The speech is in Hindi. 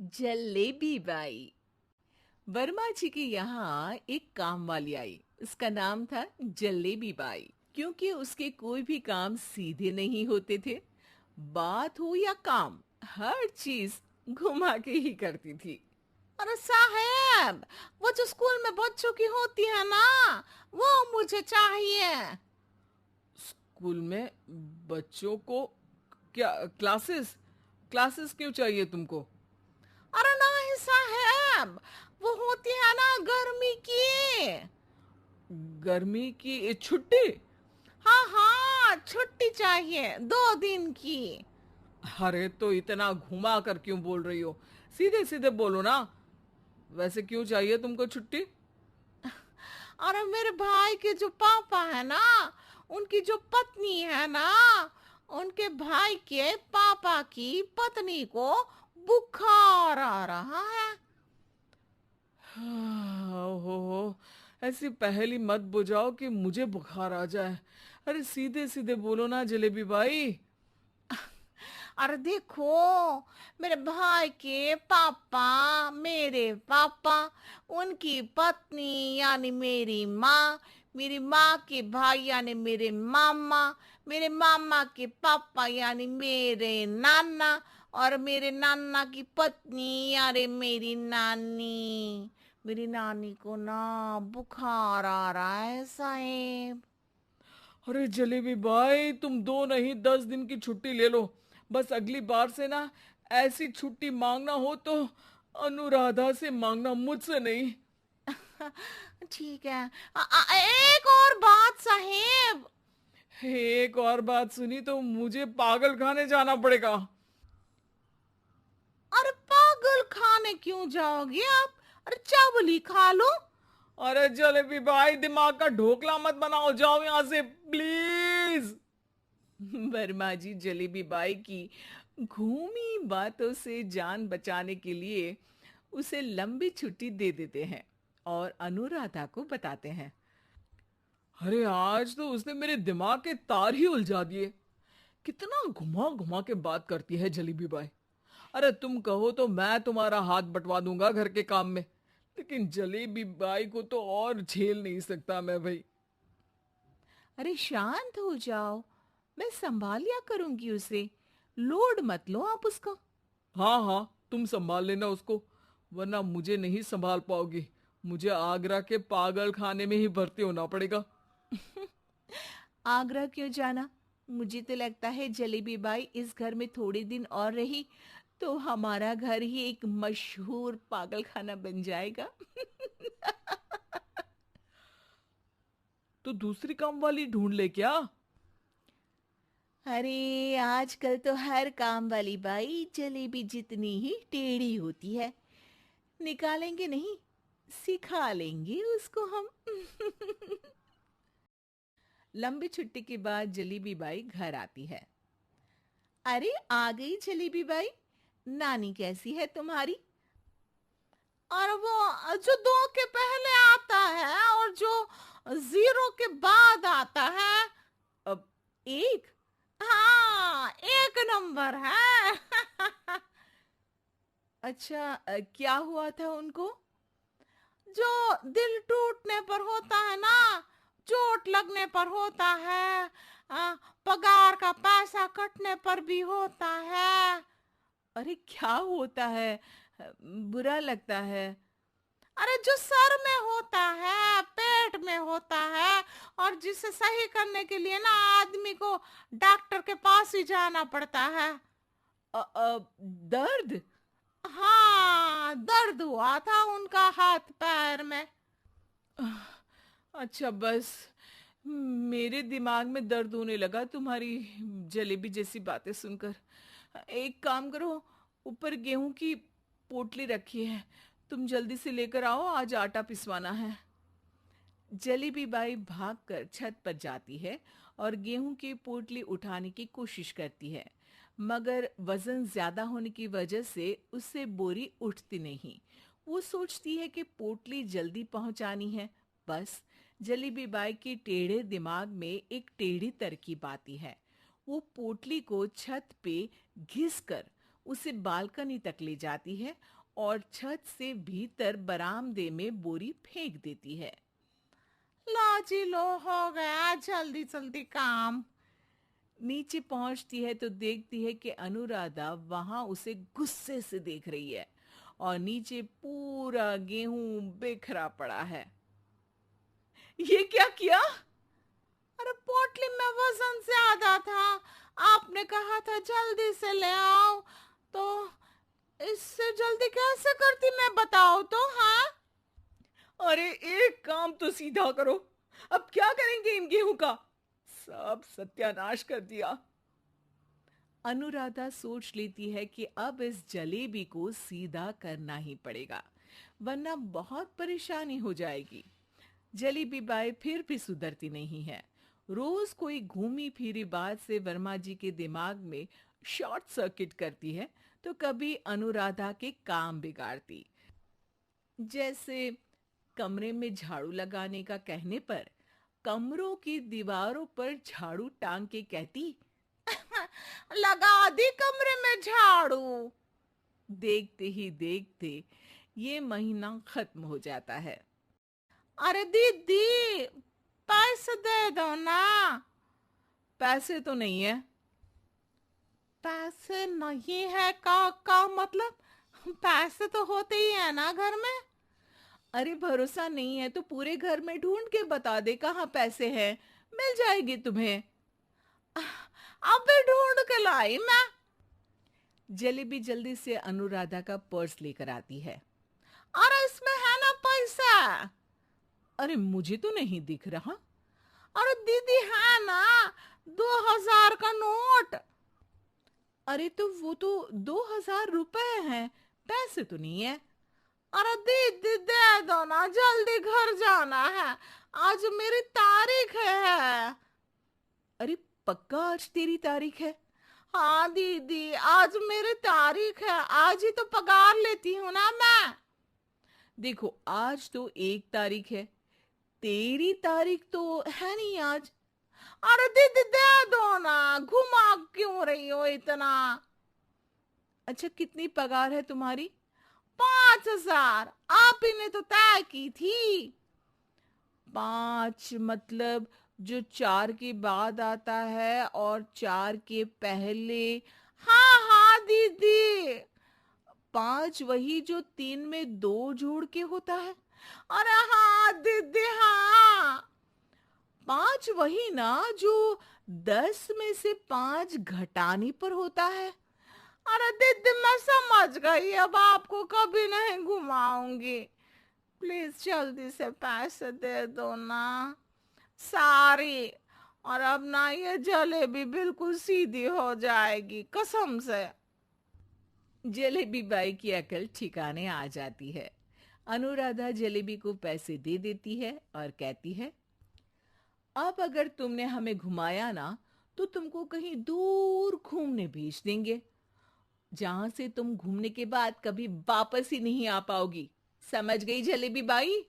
जलेबी बाई। वर्मा जी के यहाँ एक काम वाली आई। उसका नाम था जलेबी बाई, क्योंकि उसके कोई भी काम सीधे नहीं होते थे। बात हो या काम, हर चीज घुमा के ही करती थी। अरे साहब, वो जो स्कूल में बच्चों की होती है ना, वो मुझे चाहिए। स्कूल में बच्चों को क्या? क्लासेस क्लासेस क्यों चाहिए तुमको? अरे नहीं साहब, वो होती है ना गर्मी की। गर्मी की छुट्टी? हाँ हाँ, छुट्टी चाहिए 2 दिन की। अरे तो इतना घुमा कर क्यों बोल रही हो? सीधे सीधे बोलो ना। वैसे क्यों चाहिए तुमको छुट्टी? अरे मेरे भाई के जो पापा है ना, उनकी जो पत्नी है ना, उनके भाई के पापा की पत्नी को बुखार आ रहा है। हो, ऐसी पहेली मत बुझाओ कि मुझे बुखार आ जाए। अरे सीधे सीधे बोलो ना जलेबी भाई। अरे देखो, मेरे भाई के पापा, मेरे पापा, उनकी पत्नी यानी मेरी माँ के भाई यानी मेरे मामा के पापा यानी मेरे नाना, और मेरे नाना की पत्नी यानी मेरी नानी को ना बुखार आ रहा है साहेब। अरे जलेबी भाई, तुम 2 नहीं 10 दिन की छुट्टी ले लो। बस अगली बार से ना ऐसी छुट्टी मांगना हो तो अनुराधा से मांगना, मुझसे नहीं। ठीक है। एक और बात साहेब। एक और बात सुनी तो मुझे पागल खाने जाना पड़ेगा। अरे पागल खाने क्यों जाओगे आप? अरे चावल ही खा लो। अरे जलेबी भाई, दिमाग का ढोकला मत बनाओ, जाओ यहाँ से प्लीज। वर्मा जी जलेबी बाई की घूमी बातों से जान बचाने के लिए उसे लंबी छुट्टी दे देते हैं और अनुराधा को बताते हैं। अरे आज तो उसने मेरे दिमाग के तार ही उलझा दिए। कितना घुमा घुमा के बात करती है जलेबी बाई। अरे तुम कहो तो मैं तुम्हारा हाथ बंटवा दूंगा घर के काम में, लेकिन जलेबी बाई को तो और झेल नहीं सकता मैं भाई। अरे शांत हो जाओ, मैं संभाल लिया करूंगी उसे। लोड मत लो आप उसका। हाँ हाँ, तुम संभाल लेना उसको, वरना मुझे नहीं संभाल पाओगी। मुझे आगरा के पागल खाने में ही भर्ती होना पड़ेगा। आगरा क्यों जाना? मुझे तो लगता है जलेबी बाई इस घर में थोड़े दिन और रही तो हमारा घर ही एक मशहूर पागल खाना बन जाएगा। तो दूसरी काम वाली ढूंढ ले क्या? अरे आजकल तो हर काम वाली बाई जलेबी जितनी ही टेढ़ी होती है। निकालेंगे नहीं, सिखा लेंगे उसको हम। लंबी छुट्टी के बाद जलेबी बाई घर आती है। अरे आ गई जलेबी बाई, नानी कैसी है तुम्हारी? और वो जो 2 के पहले आता है और जो 0 के बाद आता है। अब 1? हाँ, 1 नंबर है। अच्छा, क्या हुआ था उनको? जो दिल टूटने पर होता है ना, चोट लगने पर होता है, पगार का पैसा कटने पर भी होता है। अरे क्या होता है? बुरा लगता है? अरे जो सर में होता है, पेट में होता है, और जिसे सही करने के लिए ना आदमी को डॉक्टर के पास ही जाना पड़ता है। दर्द? हाँ, दर्द हुआ था उनका हाथ पैर में। अच्छा बस, मेरे दिमाग में दर्द होने लगा तुम्हारी जलेबी जैसी बातें सुनकर। एक काम करो, ऊपर गेहूं की पोटली रखी है, तुम जल्दी से लेकर आओ, आज आटा पिसवाना है। जलेबी बाई भागकर छत पर जाती है और गेहूं की पोटली उठाने की कोशिश करती है, मगर वजन ज्यादा होने की वजह से उससे बोरी उठती नहीं। वो सोचती है कि पोटली जल्दी पहुंचानी है। बस जलेबी बाई के टेढ़े दिमाग में एक टेढ़ी तरकीब आती है। वो पोटली को छत पे घिस कर उसे बालकनी तक ले जाती है और छत से भीतर बरामदे में बोरी फेंक देती है। लो जी लो, हो गया जल्दी जल्दी काम। नीचे पहुंचती है तो देखती है कि अनुराधा वहां उसे गुस्से से देख रही है और नीचे पूरा गेहूं बिखरा पड़ा है। ये क्या किया? अरे पोटली में वजन ज्यादा था, आपने कहा था जल्दी से ले आओ, तो इससे जल्दी कैसे करती मैं बताओ तो। हाँ, अरे एक काम तो सीधा करो, अब क्या करेंगे इन गेहूं का? सब सत्यानाश कर दिया। अनुराधा सोच लेती है कि अब इस जलेबी को सीधा करना ही पड़ेगा, वरना बहुत परेशानी हो जाएगी। जलेबी बाई फिर भी सुधरती नहीं है। रोज कोई घूमी फिरी बात से वर्मा जी के दिमाग में शॉर्ट सर्किट करती है, तो कभी अनुराधा के काम बिगाड़ती। जैसे कमरे में झाड़ू लगाने का कहने पर कमरों की दीवारों पर झाड़ू टांग के कहती, लगा दी कमरे में झाड़ू। देखते ही देखते ये महीना खत्म हो जाता है। अरे दीदी, पैसे दे दो ना। पैसे तो नहीं है। पैसे नहीं है का मतलब? पैसे तो होते ही है ना घर में। अरे भरोसा नहीं है तो पूरे घर में ढूंढ के बता दे कहाँ पैसे हैं, मिल जाएंगे तुम्हें। अबे ढूंढ के लाई मैं। जलेबी जल्दी से अनुराधा का पर्स लेकर आती है। अरे इसमें है ना पैसा। अरे मुझे तो नहीं दिख रहा। अरे दीदी है ना, 2000 का नोट। अरे तो वो तो 2000 रुपए हैं, पैसे तो नहीं है। अरे दीदी दे दो ना, जल्दी घर जाना है, आज मेरी तारीख है। अरे पक्का आज तेरी तारीख है? हाँ दीदी, आज मेरी तारीख है, आज ही तो पगार लेती हूँ ना मैं। देखो आज तो 1 तारीख है, तेरी तारीख तो है नहीं आज। अरे दीदी दे दो ना, घुमा क्यों रही हो इतना। अच्छा कितनी पगार है तुम्हारी? 5000, आप ही ने तो तय की थी। 5 मतलब जो 4 के बाद आता है और 4 के पहले। हाँ हाँ दीदी। 5 वही जो 3 में 2 जोड़ के होता है। अरे हाँ दीदी हाँ। 5 वही ना जो 10 में से 5 घटाने पर होता है। अरे दीदी मैं समझ गई, अब आपको कभी नहीं घुमाऊंगी। प्लीज जल्दी से पैसे दे दो ना, सारी। और अब ना ये जलेबी बिल्कुल सीधी हो जाएगी कसम से। जलेबी बाई की अकल ठिकाने आ जाती है। अनुराधा जलेबी को पैसे दे देती है और कहती है, अब अगर तुमने हमें घुमाया ना तो तुमको कहीं दूर घूमने भेज देंगे, जहां से तुम घूमने के बाद कभी वापस ही नहीं आ पाओगी। समझ गई जलेबी बाई?